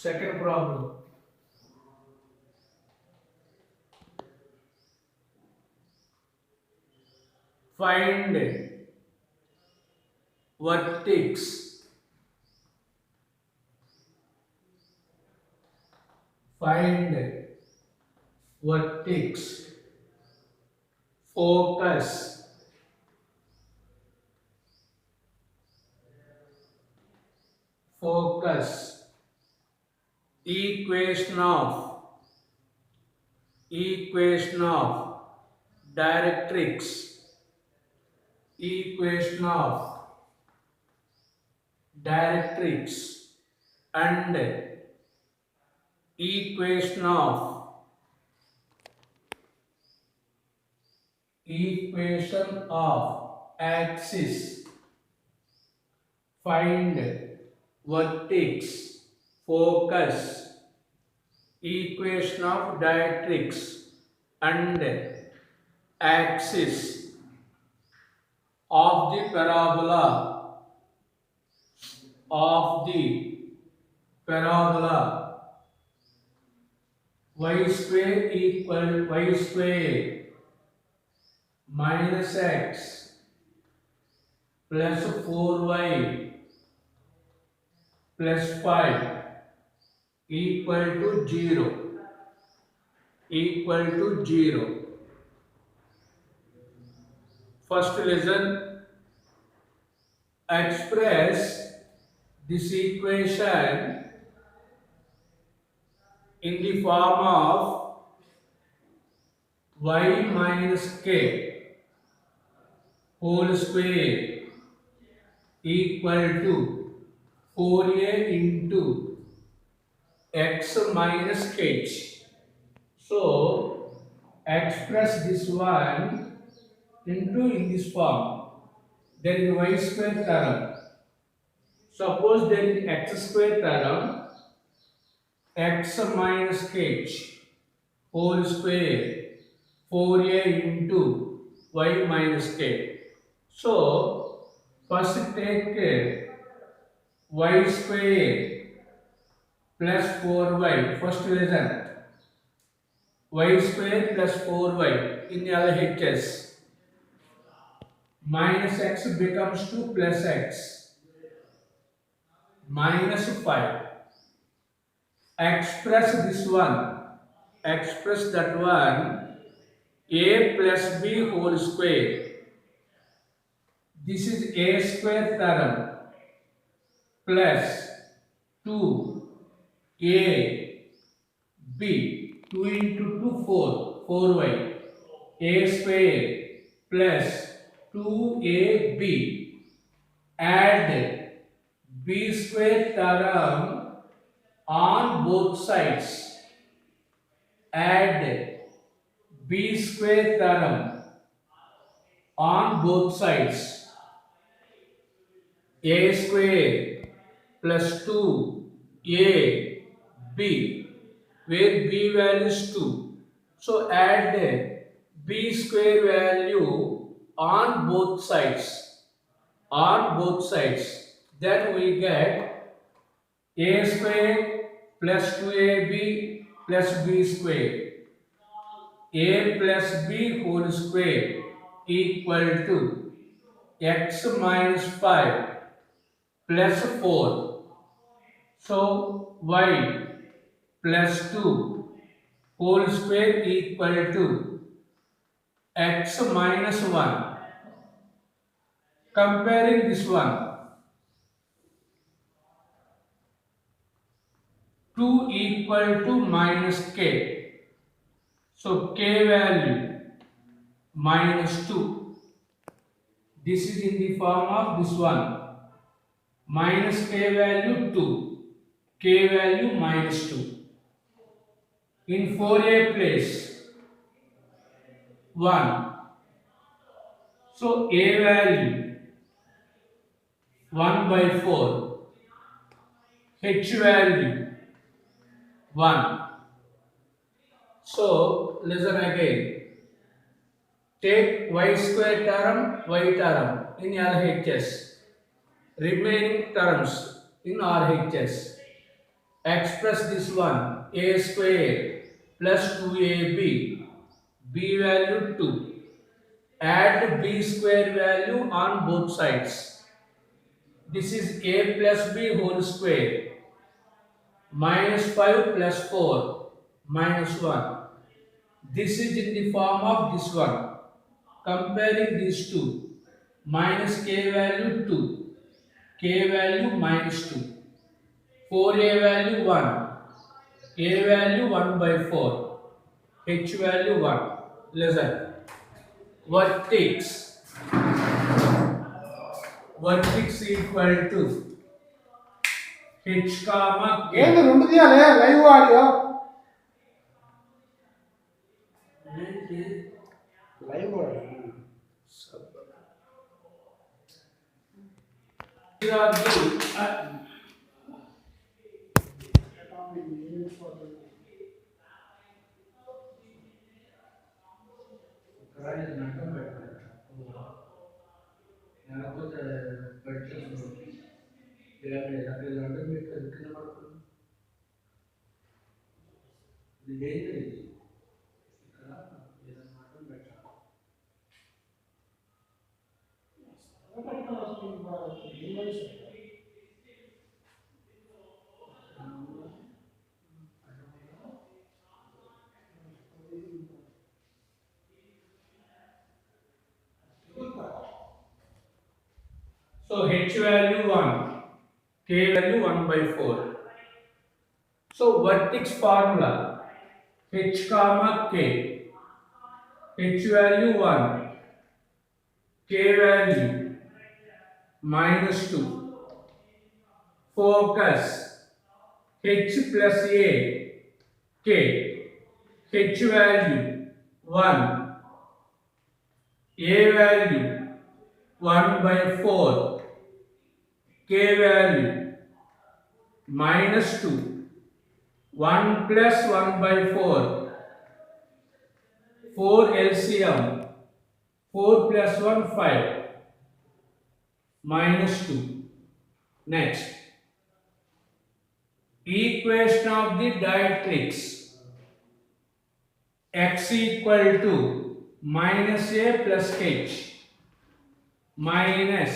Second problem. Find vertex. Find vertex. Focus. Focus. Equation of directrix. Equation of directrix and equation of axis. Find vertex, focus, equation of directrix and axis of the parabola y square equal y square minus x plus 4y plus 5 equal to 0. First lesson, express this equation in the form of y minus k whole square equal to 4a into x minus h. So express this one in this form. There is y square term. Suppose there is x square term, x minus h whole square 4a into y minus k. So first take y square plus 4y. First lesson, y square plus 4y in LHS. Minus x becomes 2 plus x minus 5. Express this one. Express that one. A plus b whole square. This is a square term plus 2a b. 2 into 2 4. 4y. A square plus 2ab. Add b square term on both sides. Add b square term on both sides. A square plus 2ab, where b value is 2. So add b square value on both sides. Then we get a square plus 2ab plus b square. A plus b whole square equal to x minus 5 plus 4. So y plus 2 whole square equal to x minus 1. Comparing this one, 2 equal to minus k. So k value minus 2. This is in the form of this one. Minus k value 2. K value minus 2. In 4a place 1. So a value 1 by 4. H value 1. So listen again. Take y square term, y term in LHS. Remaining terms in RHS. express this one, a square plus 2ab, b value 2. Add b square value on both sides. This is a plus b whole square minus 5 plus 4 minus 1. This is in the form of this one. Comparing these two, minus k value 2, k value minus 2, 4a value 1, a value 1 by 4, h value 1. Listen, vertex, vertex equal to h comma k. ఏంది రెండు తీయాలి live audio live audio These are the so h value 1, k value 1 by 4. So vertex formula h comma k, h value 1, k value minus 2. Focus h plus a, k, h value 1, a value 1 by 4, k value minus 2, 1 plus 1 by 4, 4 LCM, 4 plus 1 5, minus 2. Next, equation of the directrix, x equal to minus a plus h, minus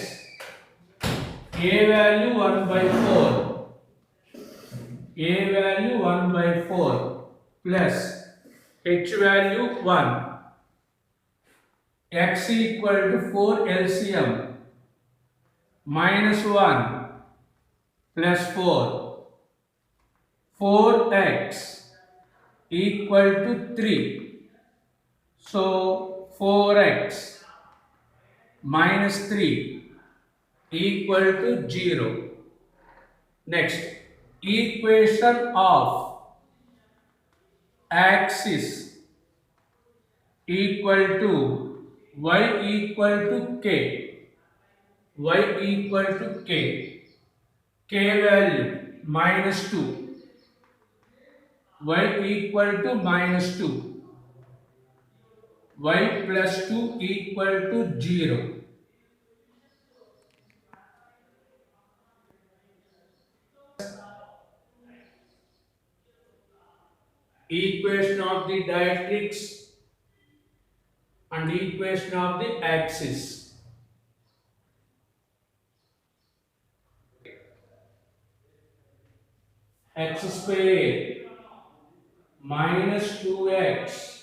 a value 1 by 4, a value 1 by 4 plus h value 1, x equal to 4 LCM, minus 1 plus 4, 4x equal to 3. So 4x minus 3 equal to 0. Next, equation of axis equal to y equal to k, y equal to k, k value minus 2, y equal to minus 2, y plus 2 equal to 0. Equation of the directrix and equation of the axis. X square minus 2x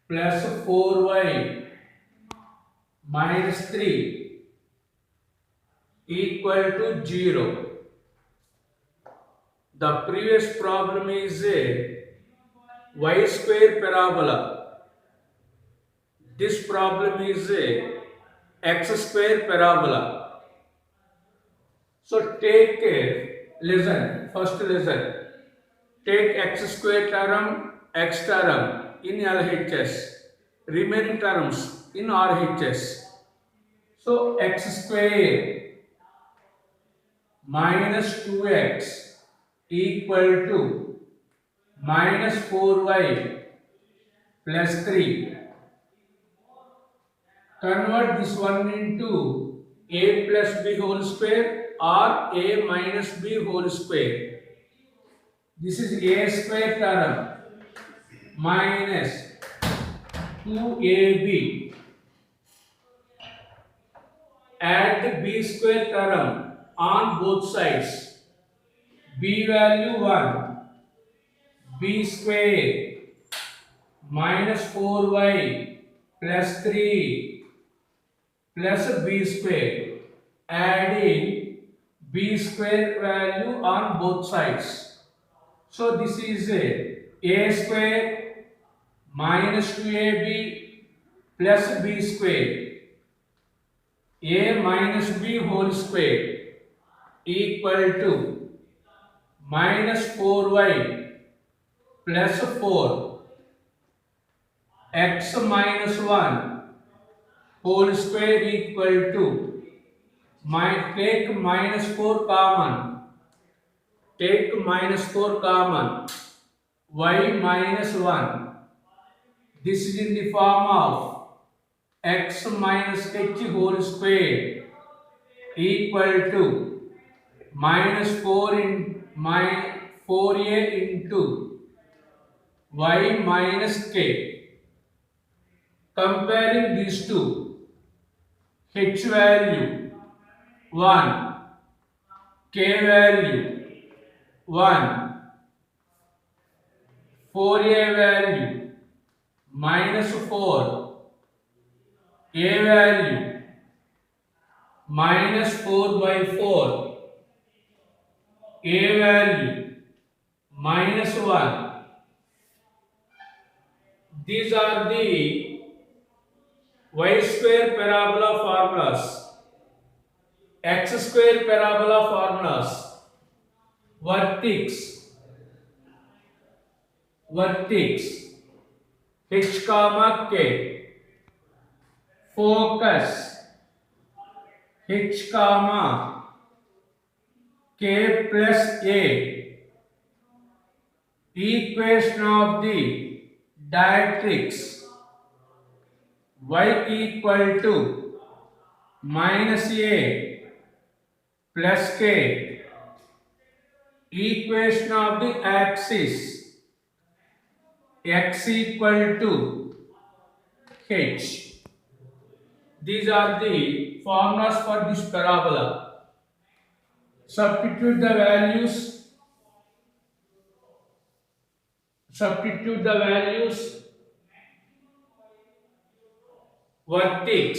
plus 4y minus 3 equal to 0. The previous problem is a y square parabola. This problem is a x square parabola. So take care, listen, first listen. Take x square term, x term in LHS, remaining terms in RHS. So x square minus 2x equal to minus 4y plus 3. Convert this one into a plus b whole square or a minus b whole square. This is a square term minus 2ab. Add the b square term on both sides. B value 1, b square minus 4y plus 3 plus b square. Adding b square value on both sides. So this is a square minus 2ab plus b square. A minus b whole square equal to minus 4y plus 4 x minus 1 whole square equal to take minus 4 common. Take minus 4 common. Y minus 1. This is in the form of x minus h whole square equal to minus 4 in 4a into y minus k. Comparing these two, h value 1, k value 1, 4a value minus 4, a value minus 4 by 4, a value minus 1. These are the y square parabola formulas, x square parabola formulas. Vertex h comma k, focus h comma k plus a, equation of the directrix y equal to minus a plus k, equation of the axis x equal to h. These are the formulas for this parabola. Substitute the values. Vertex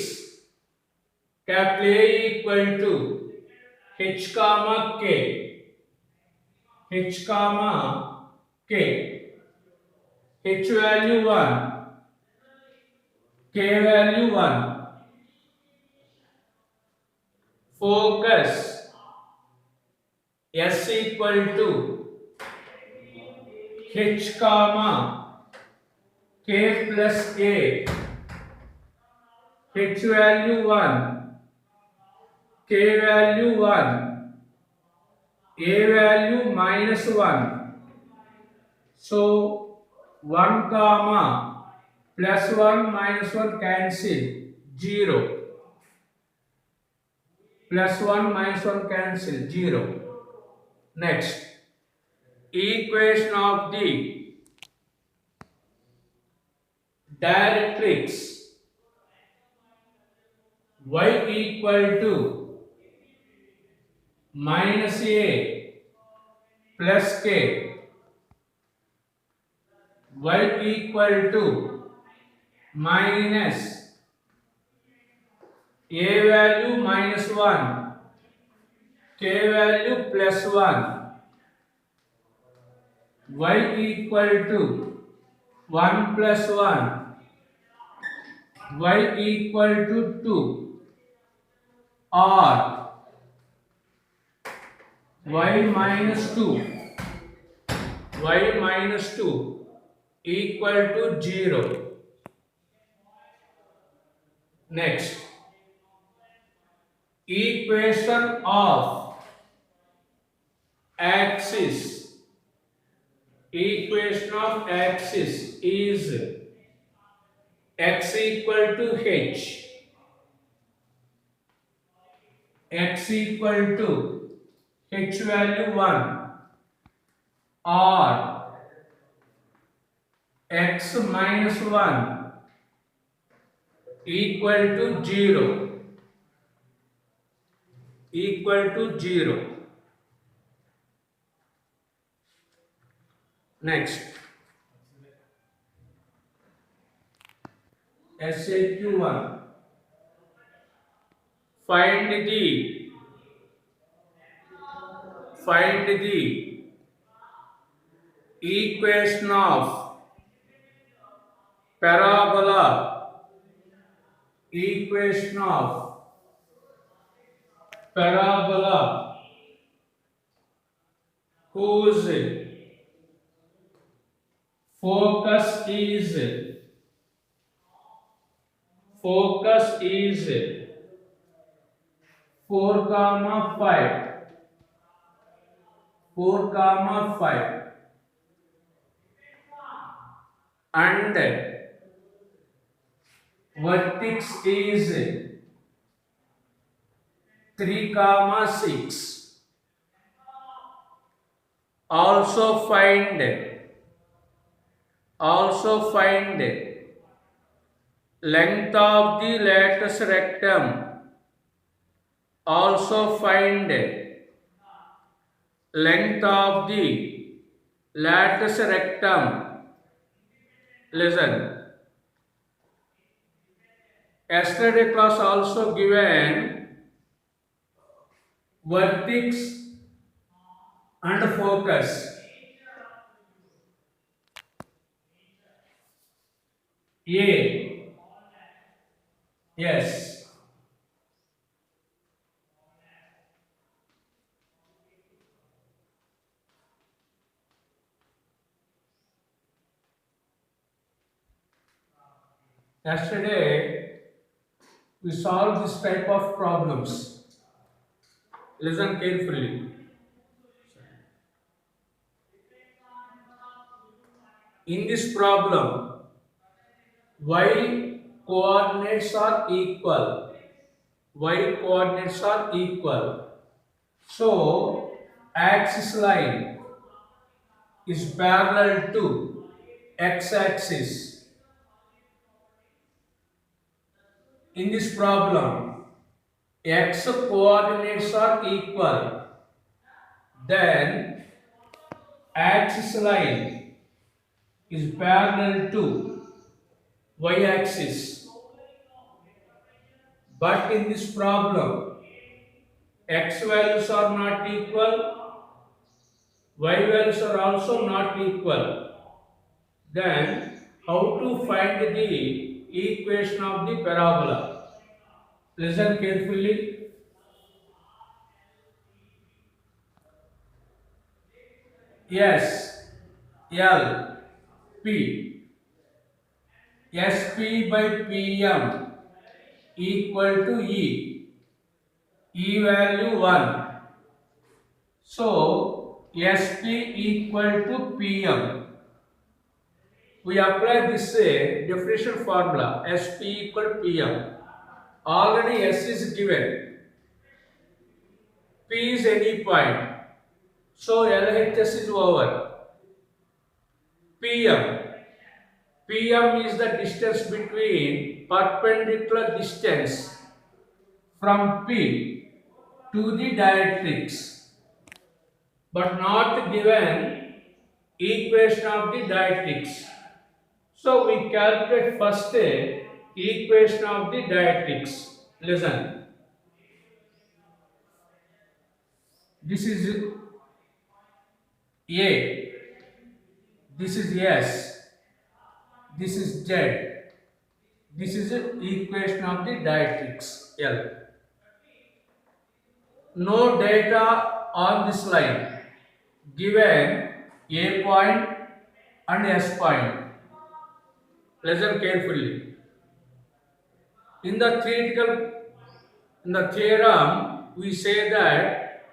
capital A equal to h comma k. H comma k. H value 1, k value 1. Focus S equal to h comma k plus a. H value 1, k value 1, a value minus 1. So 1 comma plus 1 minus 1 cancel, 0. Plus 1 minus 1 cancel, 0. Next, equation of the directrix y equal to minus a plus k, y equal to minus a value minus 1, k value plus 1, y equal to 1 plus 1, y equal to 2, or y minus 2 equal to 0. Next, equation of axis. Equation of axis is x equal to h, x equal to h value 1 or x minus 1 equal to 0, equal to 0. Next, SAQ1. Find the equation of parabola, equation of parabola whose focus is 4 comma 5, 4 comma 5, and vertex is 3 comma 6. Also find length of the lattice rectum. Also find length of the lattice rectum. Listen. Yesterday class also given vertex and focus. A. Yes. Yesterday we solved this type of problems. Listen carefully. In this problem, y coordinates are equal. Y coordinates are equal. So, axis line is parallel to x-axis. In this problem, x coordinates are equal. Then, axis line is parallel to y-axis. But in this problem, x values are not equal, y values are also not equal. Then, how to find the equation of the parabola? Listen carefully. S, L, P. SP by PM equal to E. E value 1. So, SP equal to PM. We apply this differential formula SP equal to PM. Already S is given. P is any point. So LHS is over. PM. PM is the distance between perpendicular distance from P to the directrix, but not given equation of the directrix. So we calculate first equation of the directrix. Listen. This is A. This is S. This is Z. This is the equation of the directrix L. No data on this line. Given A point and S point. Listen carefully. In the theorem, we say that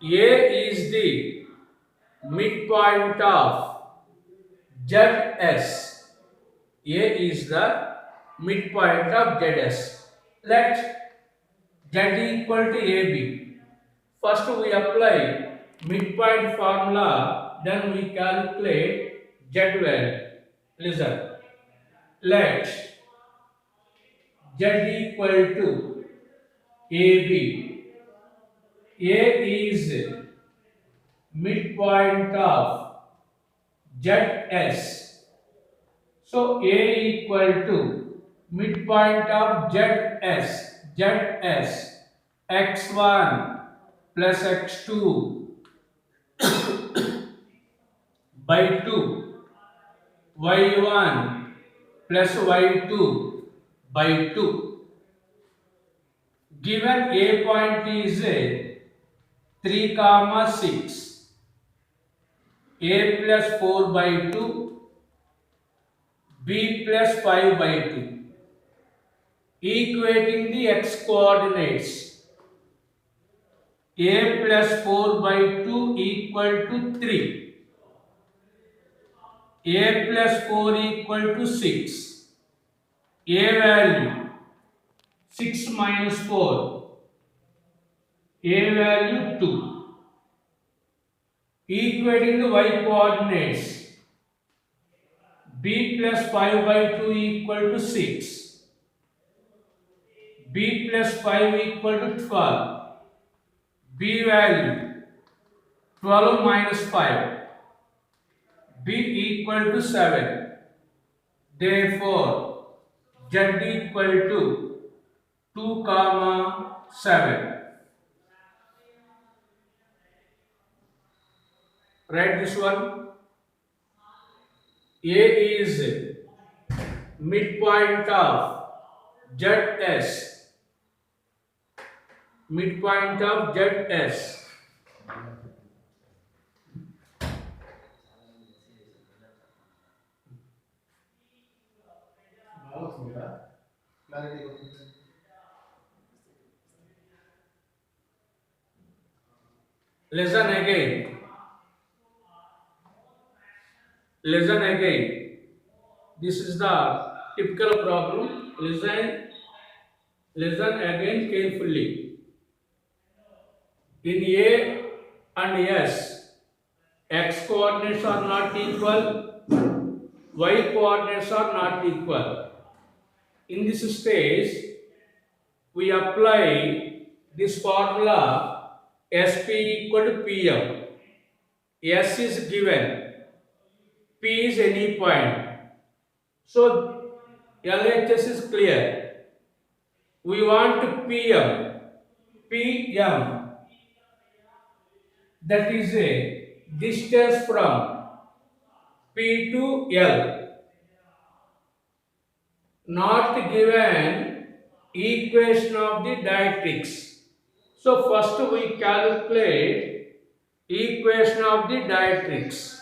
A is the midpoint of ZS. A is the midpoint of ZS. Let Z equal to AB. First we apply midpoint formula, then we calculate Z value. Listen. Let Z equal to AB. A is midpoint of ZS. So A equal to midpoint of ZS x1 plus x2 by 2 y1 plus y2 by 2. Given A point is 3, 6, A plus 4 by 2, B plus 5 by 2. Equating the x coordinates, A plus 4 by 2 equal to 3, A plus 4 equal to 6, A value 6 minus 4, A value 2. Equating the y coordinates, B plus 5 by 2 equal to 6, B plus 5 equal to 12, B value 12 minus 5, B equal to 7. Therefore, Z equal to 2, 7. Write this one. A is midpoint of ZS. Midpoint of ZS. Listen again. Listen again. This is the typical problem. Listen again carefully. In A and S, x coordinates are not equal, y coordinates are not equal. In this stage, we apply this formula SP equal to PM. S is given, P is any point. So LHS is clear. We want PM. That is a distance from P to L. Not given equation of the dielectrics. So first we calculate equation of the dielectrics.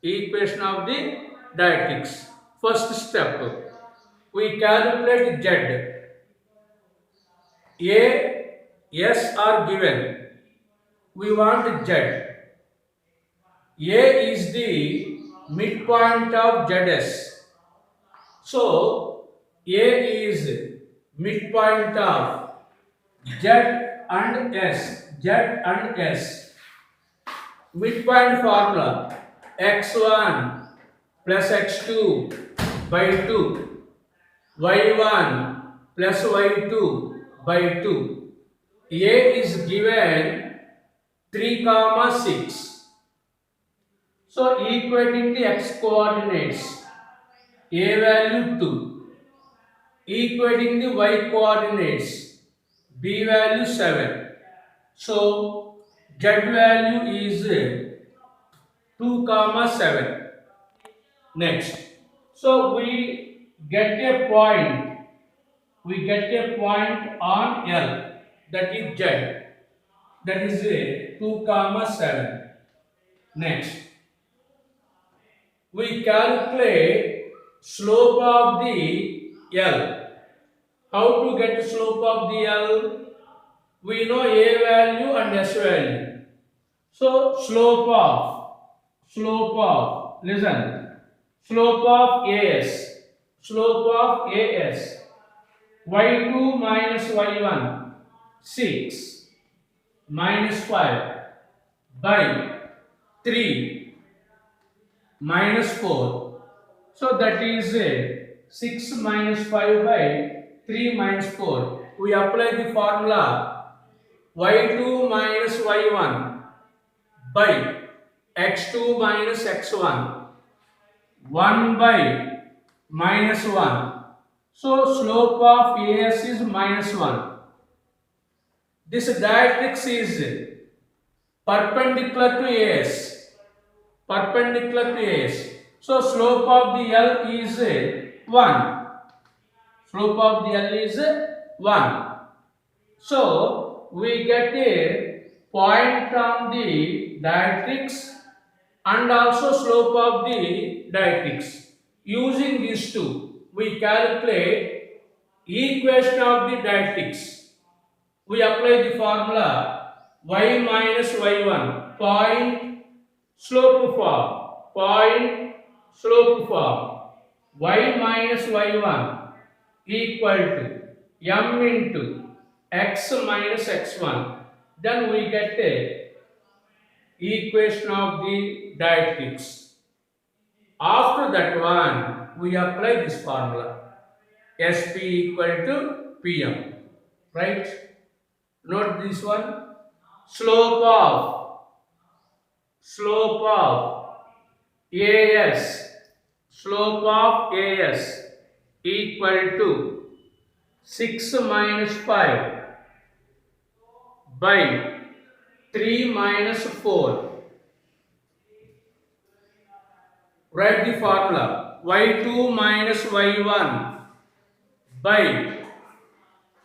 Equation of the dielectrics. First step, we calculate Z. A, S are given. We want Z. A is the midpoint of ZS. So A is midpoint of Z and S. Z and S. Midpoint formula x1 plus x2 by 2, y1 plus y2 by 2. A is given 3, 6. So equating the x coordinates, A value 2. Equating the y coordinates, B value 7. So Z value is 2, 7. Next, so we get a point. We get a point on L, that is Z. That is 2, 7. Next, we calculate slope of the L. How to get slope of the L? We know A value and S value. So slope of AS, y2 minus y1 6 minus 5 by 3 minus 4. So that is 6 minus 5 by 3 minus 4. We apply the formula y2 minus y1 by x2 minus x1, 1 by minus 1. So slope of AS is minus 1. This directrix is perpendicular to AS. Perpendicular to AS. So slope of the L is 1. Slope of the L is 1. So we get a point on the directrix and also slope of the directrix. Using these two, we calculate equation of the directrix. We apply the formula y minus y1 point slope form y minus y1 equal to m into x minus x1. Then we get a equation of the directrix. After that one, we apply this formula SP equal to PM, right? Note this one. Slope of AS equal to 6 minus 5 by 3 minus 4. Write the formula y2 minus y1 by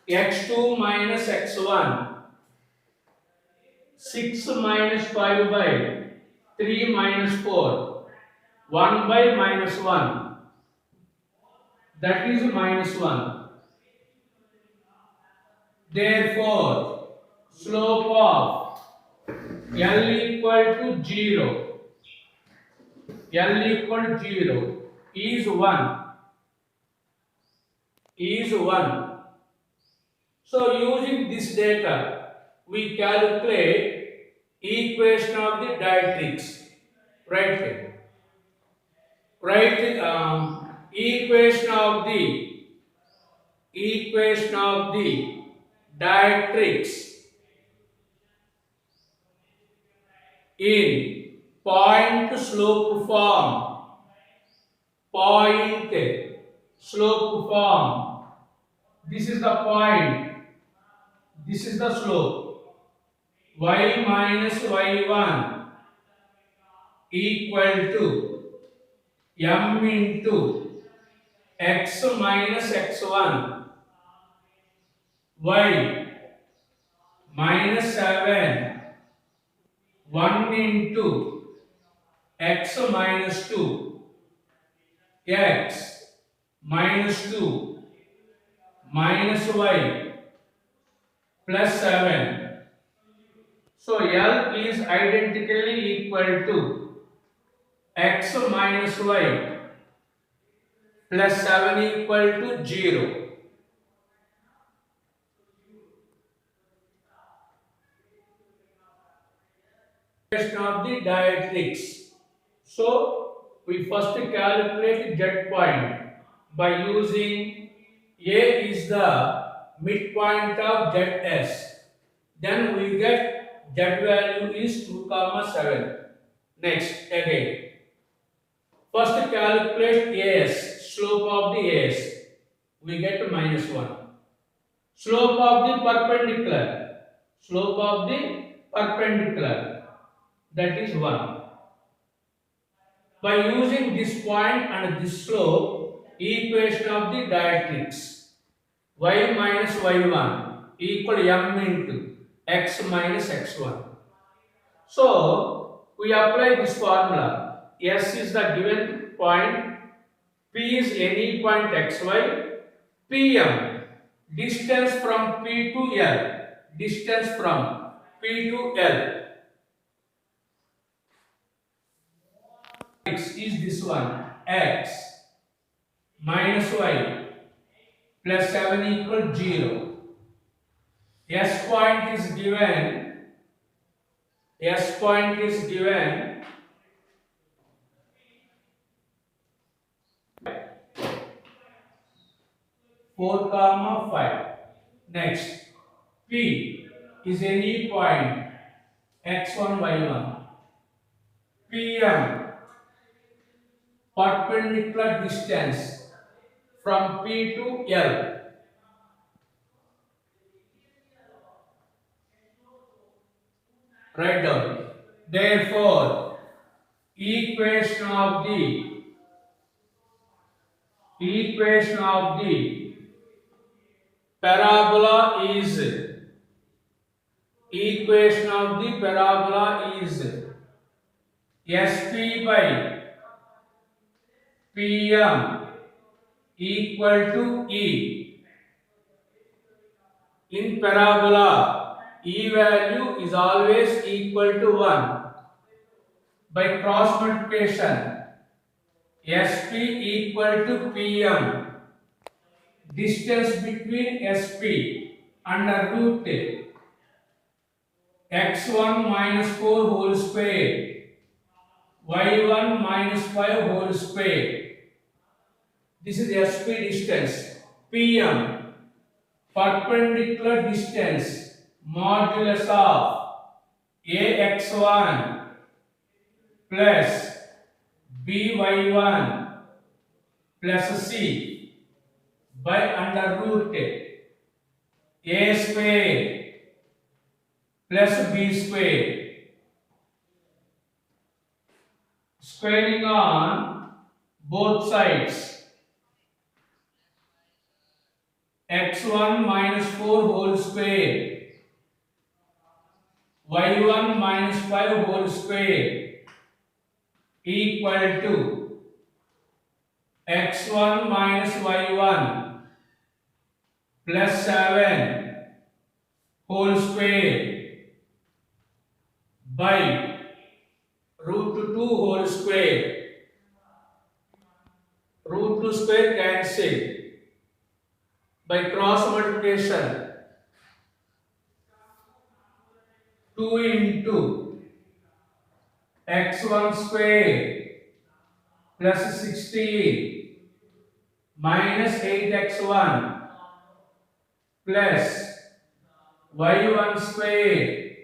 x2 minus x1, 6 minus 5 by 3 minus 4, 1 by minus 1, that is minus 1. Therefore, slope of L equal to 0 is 1. So using this data, we calculate equation of the directrix. Right? Equation of the directrix in point slope form. This is the point. This is the slope. Y minus y1 equal to m into x minus x1 y minus 7 1 into x minus 2 x minus 2 minus y plus 7. So L is identically equal to x minus y plus 7 equal to 0. Equation of the directrix. So we first calculate Z point by using A is the midpoint of ZS. Then we get Z value is 2, 7. Next again. First calculate AS, slope of the AS. We get minus 1. Slope of the perpendicular. That is 1. By using this point and this slope, equation of the directrix y minus y1 equal m into x minus x1. So we apply this formula. S is the given point, P is any point xy, PM distance from P to L. X is this one, x minus y plus 7 equal 0. S point is given. S point is given 4, 5. Next, P is any point x1, y1. PM, perpendicular distance from P to L. Write down. Therefore, equation of the parabola is SP by PM equal to E. In parabola, E value is always equal to 1. By cross multiplication, SP equal to PM. Distance between SP under root x1 minus 4 whole square, y1 minus 5 whole square. This is SP distance. PM, perpendicular distance, modulus of AX1 plus BY1 plus C by under root A square plus B square. Squaring on both sides. X1 minus 4 whole square, y1 minus 5 whole square equal to x1 minus y1 plus 7 whole square by root 2 whole square. Root 2 square cancel. By cross multiplication, 2 into x1 square plus 16 minus 8x1 plus y1 square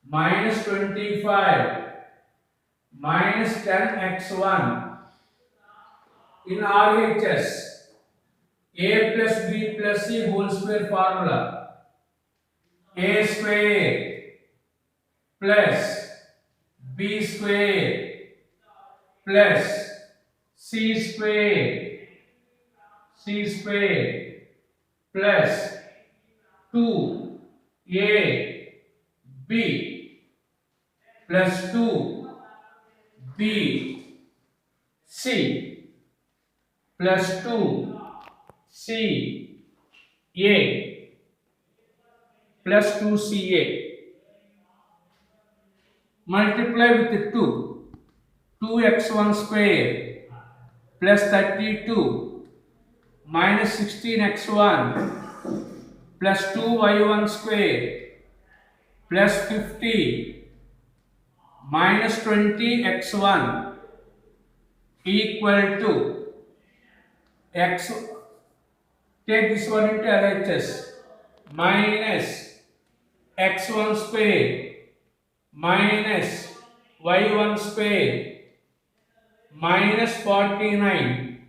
minus 25 minus 10x1 in RHS. A plus B plus C whole square formula. A square plus B square plus C square plus 2AB plus 2BC plus 2CA plus 2CA. Multiply with 2. 2x1 square plus 32 minus 16x1 plus 2y1 square plus 50 minus 20x1 equal to x. Take this one into LHS. Minus x1 square minus y1 square minus 49.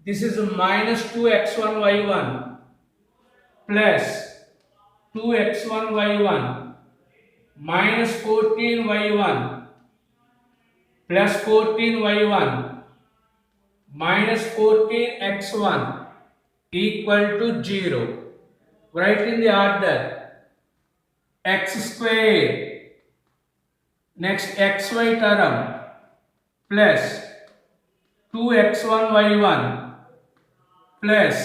This is minus 2x1 y1 plus 2x1 y1 minus 14 y1 plus 14 y1 minus 14 x1 equal to 0. Write in the order x square. Next xy term plus 2x1 y1 plus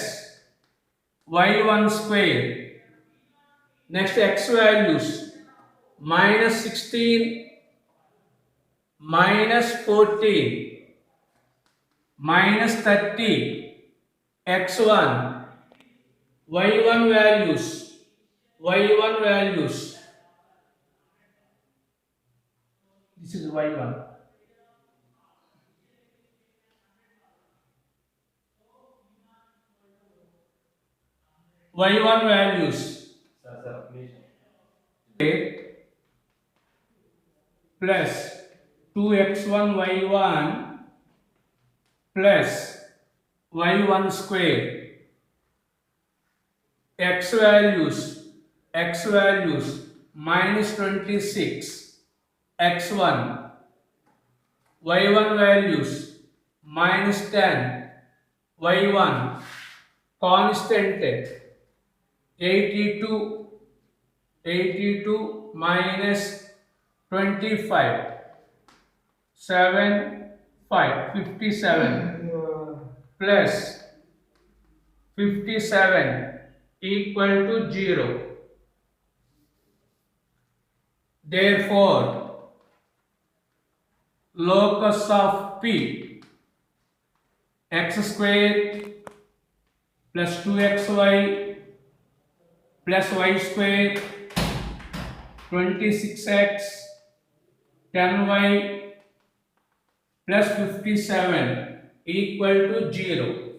y1 square. Next x values minus 16 minus 14 minus 30 x1 y1 values y1 values. This is y1. y1 values plus 2x1 y1 plus y1 square. X values minus 26 x1, y1 values minus 10 y1, constant 82 minus 25 57 plus 57 equal to 0. Therefore, locus of P x square plus 2xy plus y square 26x 10y plus 57 equal to 0.